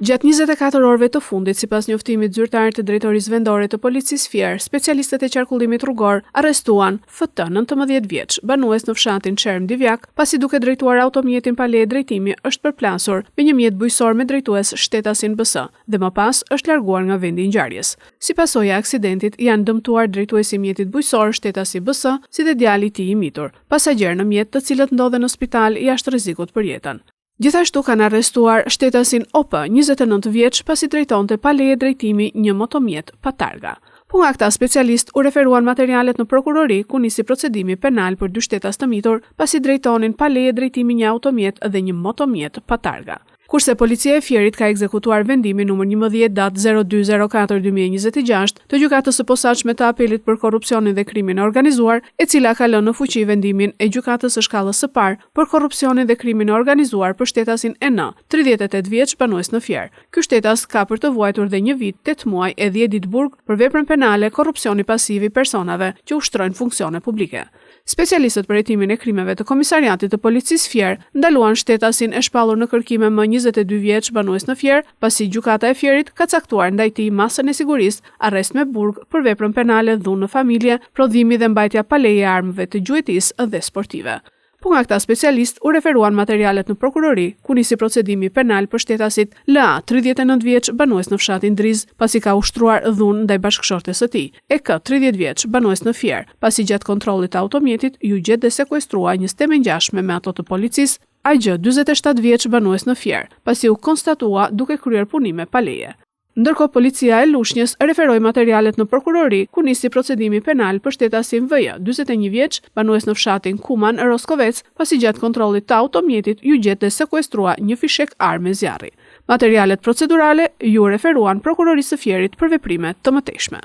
Gjatë 24 orëve të fundit, sipas njoftimit zyrtar të drejtorisë vendore të policisë Fier, specialistët e qarkullimit rrugor arrestuan FT, 19 vjeç, banues në fshatin Çerm Divjak, pasi duke drejtuar automjetin pa leje drejtimi është përplasur me një mjet bujësor me drejtues shtetasin BS dhe më pas është larguar nga vendi i ngjarjes. Si pasojë e aksidentit janë dëmtuar drejtuesi i mjetit bujësor, shtetasi BS, si dhe djali i tij i mitur, pasagjerë në mjet të cilët ndodhen në spital jashtë rrezikut për jetën. Gjithashtu kanë arrestuar shtetasin OP, 29 vjeç, pasi drejtonte pa leje drejtimi një motomjet pa targa. Po nga këta specialist u referuan materialet në prokurori ku nisi procedimi penal për 2 shtetas të mitur pasi drejtonin pa leje drejtimi një automjet dhe një motomjet pa targa. Kurse policia e Fierit ka ekzekutuar vendimin numër 11 datë 02/04/2026 të gjykatës së posaçme të apelit për korrupsionin dhe krimin e organizuar, e cila ka lënë në fuqi vendimin e gjykatës së shkallës së parë për korrupsionin dhe krimin e organizuar për shtetasin EN, 38 vjeç, banues në Fier. Ky shtetas ka për të vuajtur dhe 1 vit, 8 muaj e 10 ditë burg për veprën penale korrupsioni pasiv i personave që ushtrojnë funksione publike. Specialistët për hetimin e krimeve të Komisariatit të Policisë Fier ndaluan shtetasin e shpallur në kërkime më 22 vjeç, banues në Fier, pasi gjykata e Fierit ka caktuar ndaj tij masën e sigurisë, arrest me burg për veprën penale, dhunë në familje, prodhimi dhe mbajtja pa leje e armëve të gjuetisë dhe sportive. Po nga këta specialist u referuan materialet në prokurori, ku nisi procedimi penal për shtetasit LA, 39 vjeç, banues në fshatin Driz, pasi ka ushtruar dhunë ndaj bashkëshortes së tij. EK, 30 vjeç, banues në Fier, pasi gjatë kontrollit të automjetit ju gjet dhe sekuestrua një stemë ngjashme me ato të policisë. AG, 47 vjeç, banues në Fier, pasi u konstatua duke kryer punime pa leje. Ndërkohë policia e Lushnjës referoi materialet në prokurori ku nisi procedimi penal për shtetasin VJ, 41 vjeç, banues në fshatin Kuman, Roskovec, pasi gjatë kontrollit të automjetit ju gjet dhe sekuestrua një fishek armë zjarri. Materialet procedurale ju referuan prokurorisë së Fierit për veprime të mëtejshme.